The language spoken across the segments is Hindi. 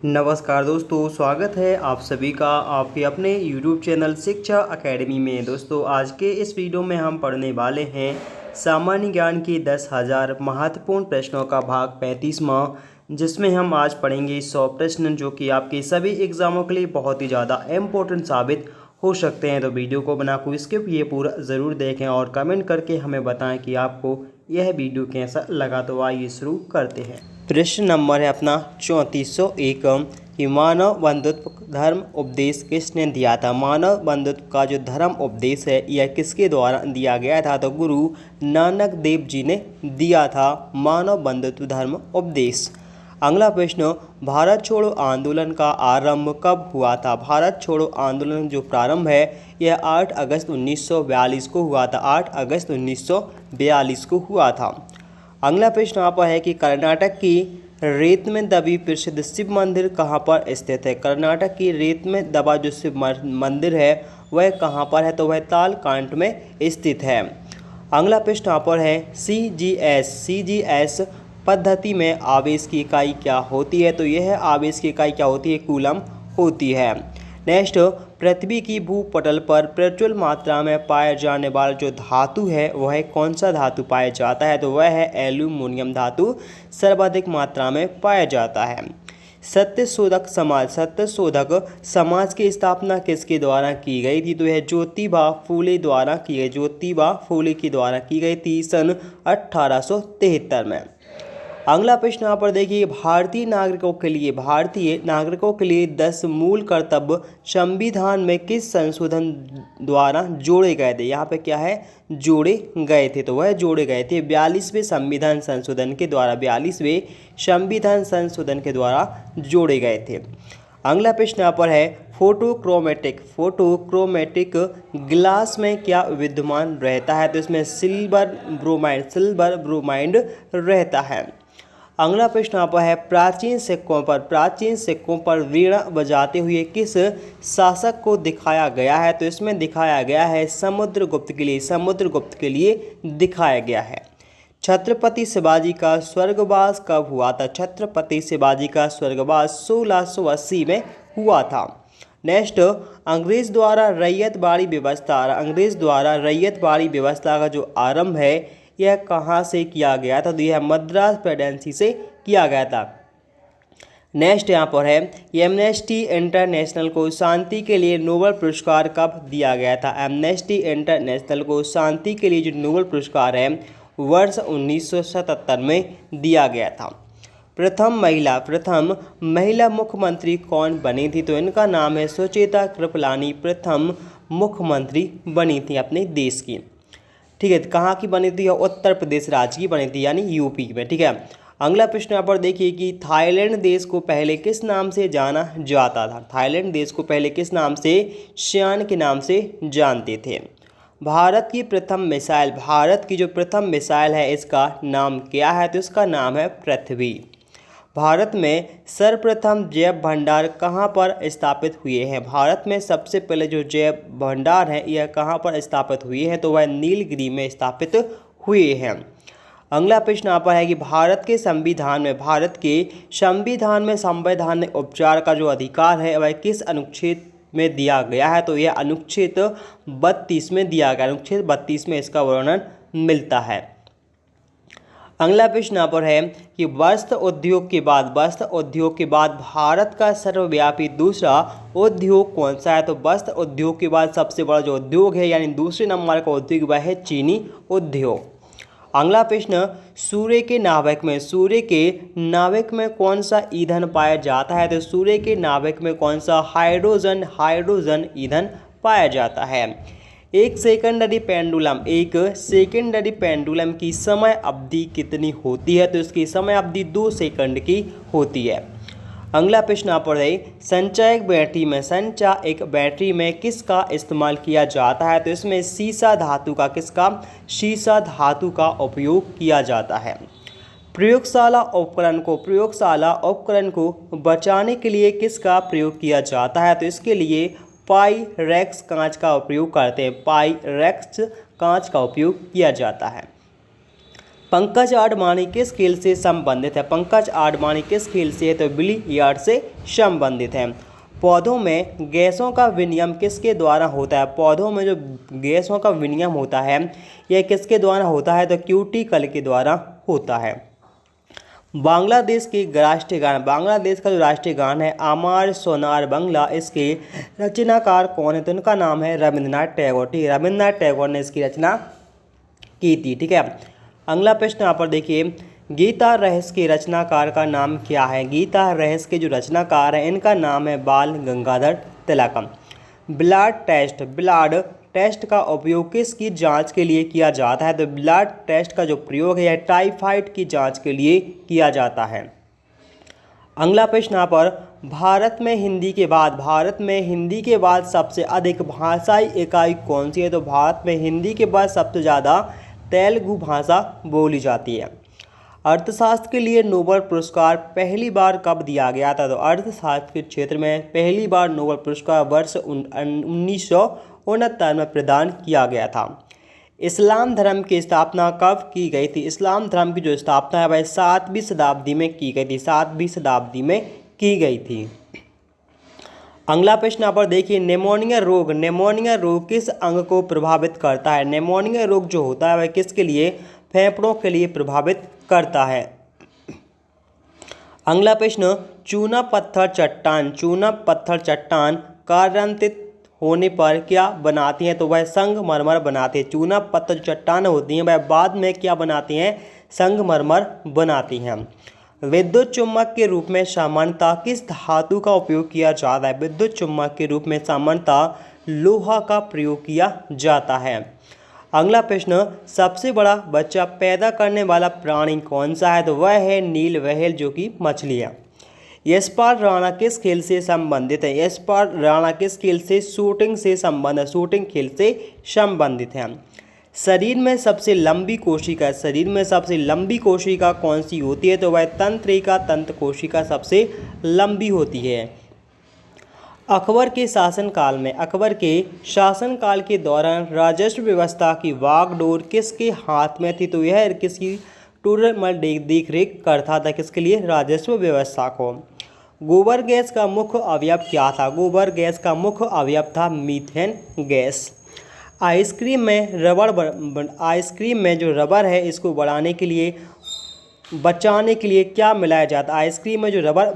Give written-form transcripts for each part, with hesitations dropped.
नमस्कार दोस्तों, स्वागत है आप सभी का आपके अपने YouTube चैनल शिक्षा अकेडमी में। दोस्तों, आज के इस वीडियो में हम पढ़ने वाले हैं सामान्य ज्ञान के 10,000 महत्वपूर्ण प्रश्नों का भाग 35वां, जिसमें हम आज पढ़ेंगे 100 प्रश्न जो कि आपके सभी एग्ज़ामों के लिए बहुत ही ज़्यादा इम्पोर्टेंट साबित हो सकते हैं। तो वीडियो को बना को स्किप ये पूरा ज़रूर देखें और कमेंट करके हमें बताएं कि आपको यह वीडियो कैसा लगा। तो आइए शुरू करते हैं। प्रश्न नंबर है अपना 3401 कि मानव बंधुत्व धर्म उपदेश किसने दिया था। मानव बंधुत्व का जो धर्म उपदेश है यह किसके द्वारा दिया गया था। तो गुरु नानक देव जी ने दिया था मानव बंधुत्व धर्म उपदेश। अगला प्रश्न, भारत छोड़ो आंदोलन का आरंभ कब हुआ था। भारत छोड़ो आंदोलन जो प्रारंभ है यह 8 अगस्त 1942 को हुआ था। 8 अगस्त 1942 को हुआ था। अगला प्रश्न यहाँ पर है कि कर्नाटक की रेत में दबी प्रसिद्ध शिव मंदिर कहाँ पर स्थित है। कर्नाटक की रेत में दबा जो शिव मंदिर है वह कहाँ पर है। तो वह तालकांट में स्थित है। अगला प्रश्न यहाँ पर है CGS पद्धति में आवेश की इकाई क्या होती है। तो यह आवेश की इकाई क्या होती है, कूलम होती है। नेक्स्ट, पृथ्वी की भूपटल पर प्रचुर मात्रा में पाया जाने वाला जो धातु है वह कौन सा धातु पाया जाता है। तो वह है एल्यूमिनियम धातु सर्वाधिक मात्रा में पाया जाता है। सत्यशोधक समाज की स्थापना किसके द्वारा की गई थी। तो यह ज्योतिबा फूले द्वारा की गई। ज्योतिबा फूले के द्वारा की गई थी सन 1873 में। अगला प्रश्न यहाँ पर देखिए, भारतीय नागरिकों के लिए 10 मूल कर्तव्य संविधान में किस संशोधन द्वारा जोड़े गए थे। यहाँ पे क्या है, जोड़े गए थे। तो वह जोड़े गए थे 42वें संविधान संशोधन के द्वारा। 42वें संविधान संशोधन के द्वारा जोड़े गए थे। अगला प्रश्न यहाँ पर है, फोटोक्रोमेटिक ग्लास में क्या विद्यमान रहता है। तो इसमें सिल्वर ब्रोमाइड रहता है। अगला प्रश्न यहाँ पर है, प्राचीन सिक्कों पर वीणा बजाते हुए किस शासक को दिखाया गया है। तो इसमें दिखाया गया है समुद्रगुप्त के लिए दिखाया गया है। छत्रपति शिवाजी का स्वर्गवास कब हुआ था। छत्रपति शिवाजी का स्वर्गवास 1680 में हुआ था। नेक्स्ट, अंग्रेज द्वारा रैयत बाड़ी व्यवस्था का जो आरंभ है यह कहाँ से किया गया था। तो यह मद्रास प्रेसिडेंसी से किया गया था। नेक्स्ट यहाँ पर है, एमनेस्टी इंटरनेशनल को शांति के लिए नोबेल पुरस्कार कब दिया गया था। एमनेस्टी इंटरनेशनल को शांति के लिए जो नोबेल पुरस्कार है वर्ष 1977 में दिया गया था। प्रथम महिला मुख्यमंत्री कौन बनी थी। तो इनका नाम है सुचेता कृपलानी। प्रथम मुख्यमंत्री बनी थी अपने देश की। ठीक है, कहाँ की बनी थी, उत्तर प्रदेश राज्य की बनी थी, यानी यूपी में। ठीक है। अगला प्रश्न यहाँ पर देखिए कि थाईलैंड देश को पहले किस नाम से जाना जाता था। थाईलैंड देश को पहले किस नाम से, श्यान के नाम से जानते थे। भारत की जो प्रथम मिसाइल है इसका नाम क्या है। तो इसका नाम है पृथ्वी। भारत में सर्वप्रथम जैव भंडार कहाँ पर स्थापित हुए हैं। भारत में सबसे पहले जो जैव भंडार है यह कहाँ पर स्थापित हुए हैं। तो वह नीलगिरी में स्थापित हुए हैं। अगला प्रश्न यहाँ पर है कि भारत के संविधान में संवैधानिक उपचार का जो अधिकार है वह किस अनुच्छेद में दिया गया है। तो यह अनुच्छेद 32 में दिया गया। अनुच्छेद 32 में इसका वर्णन मिलता है। अगला प्रश्न यहाँ पर है कि वस्त्र उद्योग के बाद भारत का सर्वव्यापी दूसरा उद्योग कौन सा है। तो वस्त्र उद्योग के बाद सबसे बड़ा जो उद्योग है यानी दूसरे नंबर का उद्योग वह है चीनी उद्योग। अगला प्रश्न, सूर्य के नाभिक में कौन सा ईंधन पाया जाता है। तो सूर्य के नाभिक में कौन सा हाइड्रोजन ईंधन पाया जाता है। एक सेकेंडरी पेंडुलम की समय अवधि कितनी होती है। तो इसकी समय अवधि 2 सेकंड की होती है। अगला प्रश्न यहाँ पर है, संचायक बैटरी में किसका इस्तेमाल किया जाता है। तो इसमें शीशा धातु का उपयोग किया जाता है। प्रयोगशाला उपकरण को बचाने के लिए किसका प्रयोग किया जाता है। तो इसके लिए पाइरेक्स कांच का उपयोग करते हैं। पाइरेक्स कांच का उपयोग किया जाता है। पंकज आडवाणी किस खेल से संबंधित है? पंकज आडवाणी किस खेल से है? तो बिलियर्ड से संबंधित है। पौधों में गैसों का विनिमय किसके द्वारा होता है? पौधों में जो गैसों का विनिमय होता है यह किसके द्वारा होता है? तो क्यूटिकल के द्वारा होता है। बांग्लादेश की राष्ट्रीय गान, बांग्लादेश का जो राष्ट्रीय गान है आमार सोनार बांग्ला, इसके रचनाकार कौन है? तो इनका नाम है रविंद्रनाथ टैगोर। ठीक है, रविंद्रनाथ टैगोर ने इसकी रचना की थी। ठीक है, अगला प्रश्न यहाँ पर देखिए, गीता रहस्य के रचनाकार का नाम क्या है? गीता रहस्य के जो रचनाकार हैं इनका नाम है बाल गंगाधर तिलक। ब्लड टेस्ट का उपयोग किसकी जांच के लिए किया जाता है? तो ब्लड टेस्ट का जो प्रयोग है टाइफाइड की जांच के लिए किया जाता है। अगला प्रश्न यहाँ पर, भारत में हिंदी के बाद सबसे अधिक भाषाई इकाई कौन सी है? तो भारत में हिंदी के बाद सबसे ज़्यादा तेलुगु भाषा बोली जाती है। अर्थशास्त्र के लिए नोबेल पुरस्कार पहली बार कब दिया गया था? तो अर्थशास्त्र के क्षेत्र में पहली बार नोबेल पुरस्कार वर्ष 1969 में प्रदान किया गया था। इस्लाम धर्म की स्थापना कब की गई थी? इस्लाम धर्म की जो स्थापना है वह 7वीं शताब्दी में की गई थी। 7वीं शताब्दी में की गई थी। अगला प्रश्न यहाँ पर देखिए, निमोनिया रोग किस अंग को प्रभावित करता है? निमोनिया रोग जो होता है वह किसके लिए? फेफड़ों के लिए प्रभावित करता है। अगला प्रश्न, चूना पत्थर चट्टान कार्यान्वित होने पर क्या बनाती हैं? तो वह संगमरमर बनाते हैं। चूना पत्थर चट्टान होती हैं वह बाद में क्या बनाती हैं? संगमरमर बनाती हैं। विद्युत चुम्बक के रूप में सामान्यतः किस धातु का उपयोग किया जाता है? विद्युत चुम्बक के रूप में सामान्यतः लोहा का प्रयोग किया जाता है। अगला प्रश्न, सबसे बड़ा बच्चा पैदा करने वाला प्राणी कौन सा है? तो वह है नील व्हेल जो कि मछली है। यशपाल राणा किस खेल से संबंधित है? यशपाल राणा किस खेल से? शूटिंग से संबंधित, शूटिंग खेल से संबंधित है। शरीर में सबसे लंबी कोशिका कौन सी होती है? तो वह तंत्रिका तंत्र कोशिका सबसे लंबी होती है। अकबर के शासनकाल के दौरान राजस्व व्यवस्था की वागडोर किसके हाथ में थी? तो यह किसकी टूरमल देख रेख करता था? किसके लिए? राजस्व व्यवस्था को। गोबर गैस का मुख्य अवयव क्या था? गोबर गैस का मुख्य अवयव था मीथेन गैस। आइसक्रीम में जो रबर है इसको बचाने के लिए क्या मिलाया जाता है? आइसक्रीम में जो रबर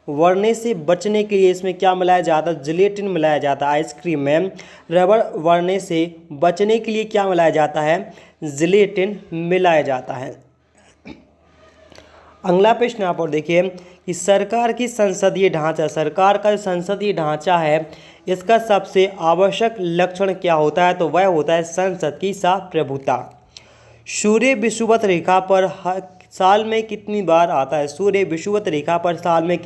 बढ़ने से बचने के लिए इसमें क्या मिलाया जाता है? जिलेटिन मिलाया जाता है। आइसक्रीम में रबर बढ़ने से बचने के लिए क्या मिलाया जाता है? जिलेटिन मिलाया जाता है। अगला प्रश्न यहाँ पर देखिए कि सरकार का जो संसदीय ढांचा है इसका सबसे आवश्यक लक्षण क्या होता है? तो वह होता है संसद की संप्रभुता। सूर्य विषुवत रेखा पर साल में कितनी बार आता है? सूर्य विषुवत रेखा पर साल में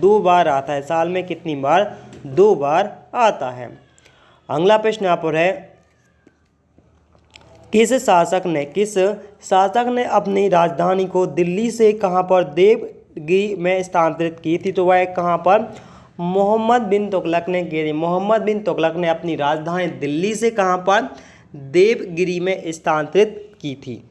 2 बार आता है। साल में कितनी बार? 2 बार आता है। अगला प्रश्न यहाँ पर है, किस शासक ने अपनी राजधानी को दिल्ली से कहाँ पर? देवगिरी में स्थानांतरित की थी। तो वह कहाँ पर? मोहम्मद बिन तुगलक ने की थी। मोहम्मद बिन तुगलक ने अपनी राजधानी दिल्ली से कहाँ पर? देवगिरी में स्थानांतरित की थी।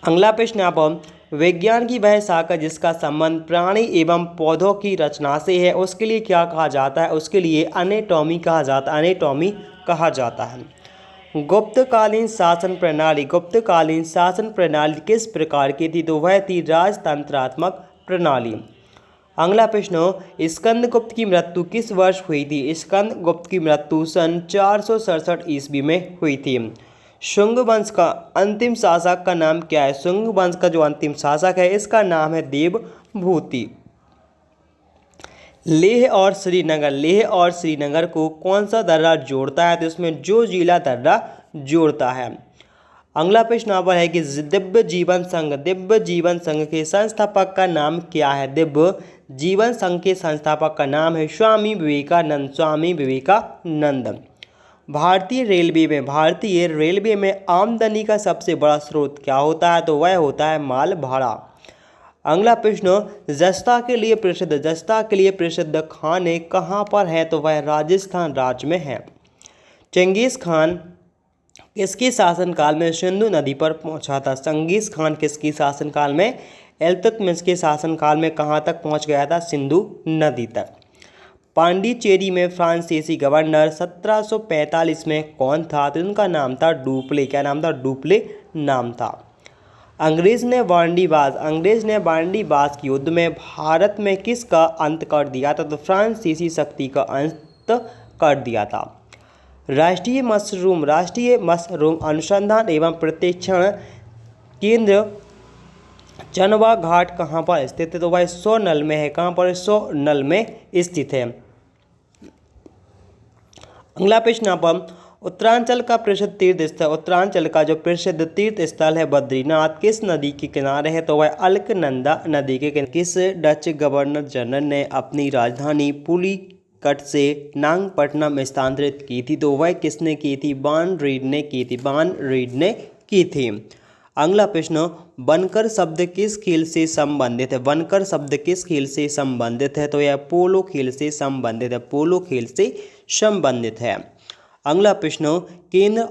अगला प्रश्न यहाँ पर, विज्ञान की वह शाखा जिसका संबंध प्राणी एवं पौधों की रचना से है उसके लिए क्या कहा जाता है? उसके लिए एनाटॉमी कहा जाता है। गुप्तकालीन शासन प्रणाली किस प्रकार की थी? तो वह थी राजतंत्रात्मक प्रणाली। अगला प्रश्न, स्कंदगुप्त की मृत्यु किस वर्ष हुई थी? स्कंदगुप्त की मृत्यु सन 467 ईस्वी में हुई थी। शुंग वंश का अंतिम शासक का नाम क्या है? शुंग वंश का जो अंतिम शासक है इसका नाम है देवभूति। लेह और श्रीनगर को कौन सा दर्रा जोड़ता है? तो इसमें जोजिला दर्रा जोड़ता है। अगला प्रश्न यहाँ पर है कि दिव्य जीवन संघ के संस्थापक का नाम क्या है? दिव्य जीवन संघ के संस्थापक का नाम है स्वामी विवेकानंद। भारतीय रेलवे में आमदनी का सबसे बड़ा स्रोत क्या होता है? तो वह होता है माल भाड़ा। अगला प्रश्न, जस्ता के लिए प्रसिद्ध खाने कहाँ पर है? तो वह राजस्थान राज्य में है। चंगेज़ खान किसके शासनकाल में सिंधु नदी पर पहुंचा था? चंगेज खान किसके शासनकाल में? इल्तुतमिश के शासनकाल में कहाँ तक पहुंच गया था? सिंधु नदी तक। पांडिचेरी में फ्रांसीसी गवर्नर 1745 में कौन था? तो उनका नाम था डुप्ले। क्या नाम था? डुप्ले नाम था। अंग्रेज ने वांडीबाज के युद्ध में भारत में किसका अंत कर दिया था? तो फ्रांसीसी शक्ति का अंत कर दिया था। राष्ट्रीय मशरूम अनुसंधान एवं प्रशिक्षण केंद्र चनवा घाट कहाँ पर स्थित है? तो भाई सोनल में है। कहाँ पर? सोनल में स्थित है। अगला प्रश्न यहाँ पर, उत्तरांचल का प्रसिद्ध तीर्थ स्थल, उत्तरांचल का जो प्रसिद्ध तीर्थ स्थल है बद्रीनाथ, किस नदी के किनारे है? तो वह अलकनंदा नदी के किनारे। किस डच गवर्नर जनरल ने अपनी राजधानी पुलिकट से नागपट्टनम स्थानांतरित की थी? तो वह किसने की थी? वान रीड ने की थी। वान रीड ने की थी। अगला प्रश्न, बनकर शब्द किस खेल से संबंधित है? बनकर शब्द किस खेल से संबंधित है? तो यह पोलो खेल से संबंधित है। पोलो खेल से संबंधित है। अगला प्रश्न, केंद्र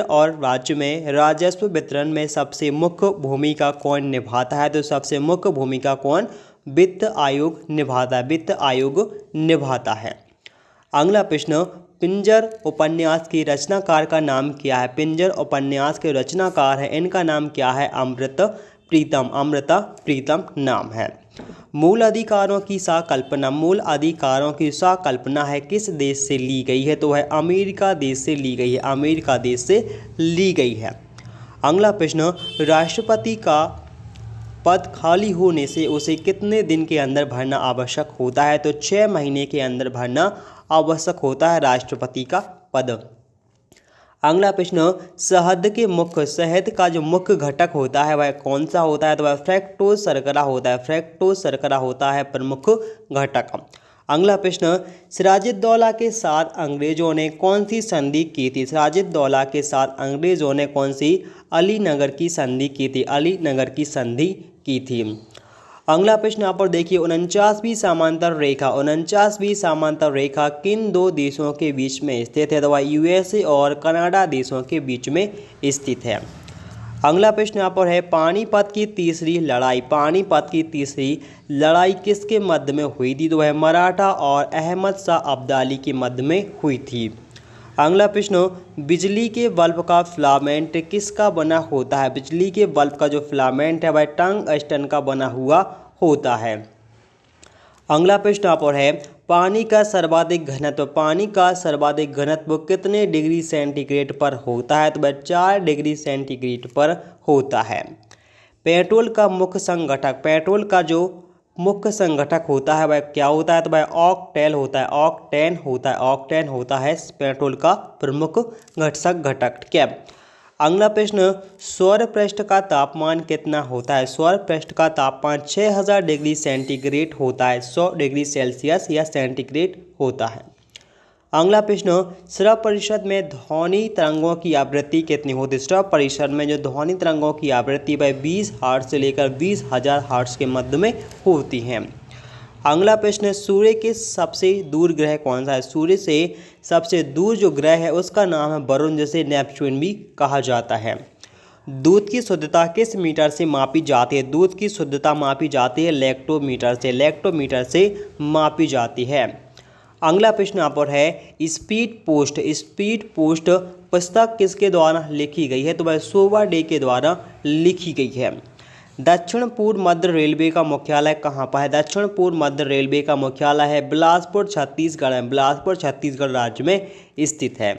और राज्य में राजस्व वितरण में सबसे मुख्य भूमिका कौन निभाता है? तो सबसे मुख्य भूमिका कौन? वित्त आयोग निभाता है। वित्त आयोग निभाता है। अगला प्रश्न, पिंजर उपन्यास के रचनाकार का नाम क्या है? पिंजर उपन्यास के रचनाकार है, इनका नाम क्या है? अमृता प्रीतम नाम है। मूल अधिकारों की साकल्पना है किस देश से ली गई है? तो वह अमेरिका देश से ली गई है। अमेरिका देश से ली गई है। अगला प्रश्न, राष्ट्रपति का पद खाली होने से उसे कितने दिन के अंदर भरना आवश्यक होता है? तो 6 महीने के अंदर भरना आवश्यक होता है राष्ट्रपति का पद। अगला प्रश्न, शहद का जो मुख्य घटक होता है वह कौन सा होता है? तो वह फ्रैक्टोज शर्करा होता है। फ्रैक्टोज शर्करा होता है प्रमुख घटक। अगला प्रश्न, सिराजुद्दौला के साथ अंग्रेजों ने कौन सी संधि की थी? सिराजुद्दौला के साथ अंग्रेजों ने कौन सी? अलीनगर की संधि की थी। अलीनगर की संधि की थी। अगला प्रश्न यहाँ पर देखिए, 49वीं समांतर रेखा किन दो देशों के बीच में स्थित है? तो वह यूएसए और कनाडा देशों के बीच में स्थित है। अगला प्रश्न यहाँ पर है, पानीपत की तीसरी लड़ाई किसके मध्य में हुई थी? तो वह मराठा और अहमद शाह अब्दाली के मध्य में हुई थी। अगला प्रश्न, बिजली के बल्ब का फिलामेंट किसका बना होता है? बिजली के बल्ब का जो फिलामेंट है वह टंगस्टन का बना हुआ होता है। अगला प्रश्न यहाँ पर है, पानी का सर्वाधिक घनत्व कितने डिग्री सेंटीग्रेड पर होता है? तो वह 4 डिग्री सेंटीग्रेड पर होता है। पेट्रोल का मुख्य संघटक होता है वह क्या होता है? तो वह ऑक्टेन होता है पेट्रोल का प्रमुख घटक। क्या? अगला प्रश्न, सौर पृष्ठ का तापमान कितना होता है? सौर पृष्ठ का तापमान 6000 डिग्री सेंटीग्रेड होता है। 100 डिग्री सेल्सियस या सेंटीग्रेड होता है। अगला प्रश्न, स्रव परिषद में ध्वनि तरंगों की आवृत्ति कितनी होती है? स्रव परिषद में जो ध्वनि तरंगों की आवृत्ति वह 20 हर्ट्ज से लेकर 20,000 हर्ट्ज के मध्य में होती हैं। अगला प्रश्न, सूर्य के सबसे दूर ग्रह कौन सा है? सूर्य से सबसे दूर जो ग्रह है उसका नाम है वरुण, जिसे नेपच्यून भी कहा जाता है। दूध की शुद्धता किस मीटर से मापी जाती है? दूध की शुद्धता मापी जाती है लैक्टोमीटर से मापी जाती है। अगला प्रश्न यहाँ पर है, स्पीड पोस्ट पुस्तक किसके द्वारा लिखी गई है? तो वह शोभा डे के द्वारा लिखी गई है। दक्षिण पूर्व मध्य रेलवे का मुख्यालय कहाँ पर है? दक्षिण पूर्व मध्य रेलवे का मुख्यालय है बिलासपुर, छत्तीसगढ़ में। बिलासपुर छत्तीसगढ़ राज्य में स्थित है।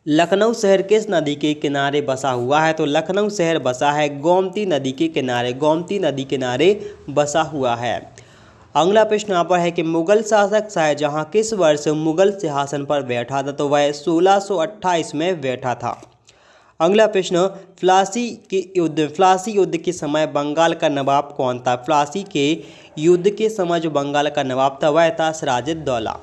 लखनऊ शहर किस नदी के किनारे बसा हुआ है? तो लखनऊ शहर बसा है गोमती नदी के किनारे बसा हुआ है। अगला प्रश्न यहाँ पर है कि मुगल शासक शाहजहां किस वर्ष मुगल सिंहासन पर बैठा था? तो वह 1628 में बैठा था। अगला प्रश्न, प्लासी युद्ध के समय बंगाल का नवाब कौन था? प्लासी के युद्ध के समय जो बंगाल का नवाब था वह था सिराजुद्दौला।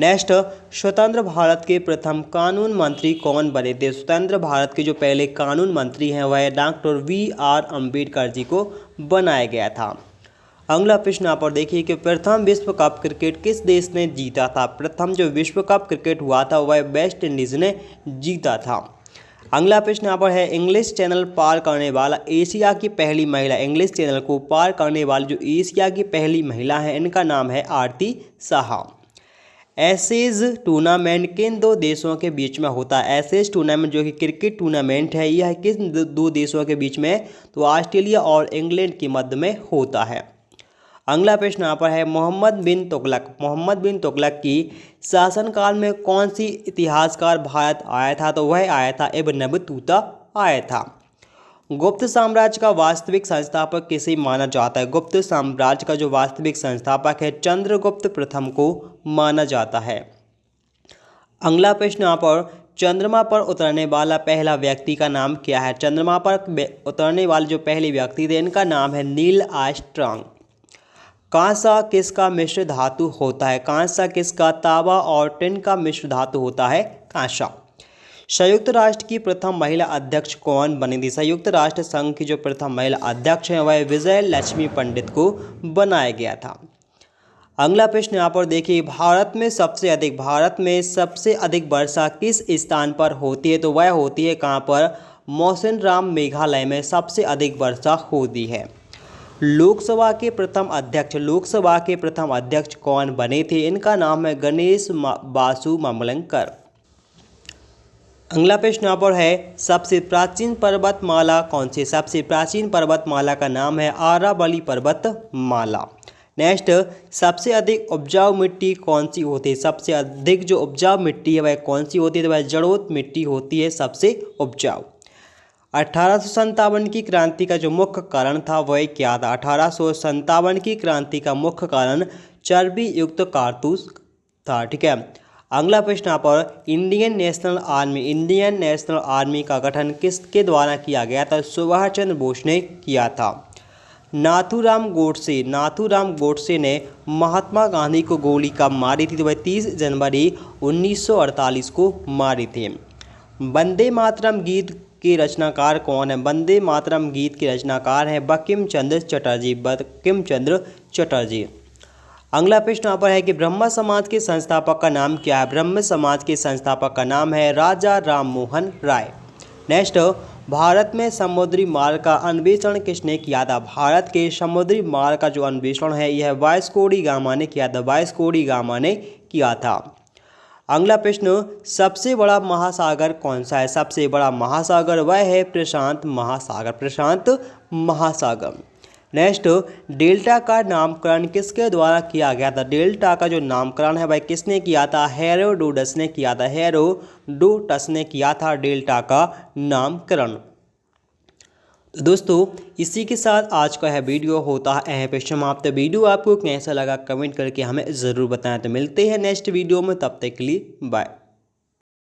नेक्स्ट, स्वतंत्र भारत के प्रथम कानून मंत्री कौन बने थे? स्वतंत्र भारत के जो पहले कानून मंत्री हैं वह डॉक्टर V.R. अम्बेडकर जी को बनाया गया था। अगला प्रश्न यहाँ पर देखिए कि प्रथम विश्व कप क्रिकेट किस देश ने जीता था। प्रथम जो विश्व कप क्रिकेट हुआ था वह वेस्ट इंडीज़ ने जीता था। अगला प्रश्न यहाँ पर है इंग्लिश चैनल पार करने वाला एशिया की पहली महिला। इंग्लिश चैनल को पार करने वाली जो एशिया की पहली महिला है इनका नाम है आरती साहा। एशेज टूर्नामेंट किन दो देशों के बीच में होता है। एशेज टूर्नामेंट जो कि क्रिकेट टूर्नामेंट है यह किस दो देशों के बीच में, तो ऑस्ट्रेलिया और इंग्लैंड के मध्य में होता है। अगला प्रश्न यहाँ पर है मोहम्मद बिन तुगलक की शासनकाल में कौन सी इतिहासकार भारत आया था, तो वह आया था इब्न बतूता आया था। गुप्त साम्राज्य का वास्तविक संस्थापक किसे माना जाता है। गुप्त साम्राज्य का जो वास्तविक संस्थापक है चंद्रगुप्त प्रथम को माना जाता है। अगला प्रश्न यहाँ पर चंद्रमा पर उतरने वाला पहला व्यक्ति का नाम क्या है। चंद्रमा पर उतरने वाले जो पहले व्यक्ति थे इनका नाम है नील आर्मस्ट्रांग। कांसा किसका मिश्र धातु होता है। कांसा किसका, तांबा और टिन का मिश्र धातु होता है कांसा। संयुक्त राष्ट्र की प्रथम महिला अध्यक्ष कौन बनी थी। संयुक्त राष्ट्र संघ की जो प्रथम महिला अध्यक्ष हैं वह विजय लक्ष्मी पंडित को बनाया गया था। अगला प्रश्न यहाँ पर देखिए भारत में सबसे अधिक वर्षा किस स्थान पर होती है, तो वह होती है कहाँ पर, मौसिनराम मेघालय में सबसे अधिक वर्षा होती है। लोकसभा के प्रथम अध्यक्ष कौन बने थे, इनका नाम है गणेश बासु मामलंकर। अगला प्रश्न यहाँ पर है सबसे प्राचीन पर्वतमाला कौन सी। सबसे प्राचीन पर्वतमाला का नाम है आरावली पर्वतमाला। नेक्स्ट, सबसे अधिक उपजाऊ मिट्टी कौन सी होती है। सबसे अधिक जो उपजाऊ मिट्टी है वह कौन सी होती है, तो वह जलोढ़ मिट्टी होती है सबसे उपजाऊ। 1857 की क्रांति का जो मुख्य कारण था वह क्या था। 1857 की क्रांति का मुख्य कारण चर्बी युक्त कारतूस था। ठीक है। अगला प्रश्न यहाँ पर इंडियन नेशनल आर्मी का गठन किसके द्वारा किया गया था। सुभाष चंद्र बोस ने किया था। नाथूराम गोडसे ने महात्मा गांधी को गोली कब मारी थी, तो वह 30 जनवरी 1948 को मारी थी। वंदे मातरम गीत के रचनाकार कौन है। वंदे मातरम गीत के रचनाकार हैं बंकिम चंद्र चटर्जी। अगला प्रश्न यहाँ पर है कि ब्रह्म समाज के संस्थापक का नाम क्या है। ब्रह्म समाज के संस्थापक का नाम है राजा राम मोहन राय। नेक्स्ट, भारत में समुद्री मार्ग का अन्वेषण किसने किया था। भारत के समुद्री मार्ग का जो अन्वेषण है यह वास्को डी गामा ने किया था। अगला प्रश्न, सबसे बड़ा महासागर कौन सा है। सबसे बड़ा महासागर वह है प्रशांत महासागर। नेक्स्ट, डेल्टा का नामकरण किसके द्वारा किया गया था। डेल्टा का जो नामकरण है वह किसने किया था, हेरोडोटस ने किया था डेल्टा का नामकरण। तो दोस्तों इसी के साथ आज का यह वीडियो होता है यहीं पे समाप्त। वीडियो आपको कैसा लगा कमेंट करके हमें ज़रूर बताएं। तो मिलते हैं नेक्स्ट वीडियो में, तब तक के लिए बाय।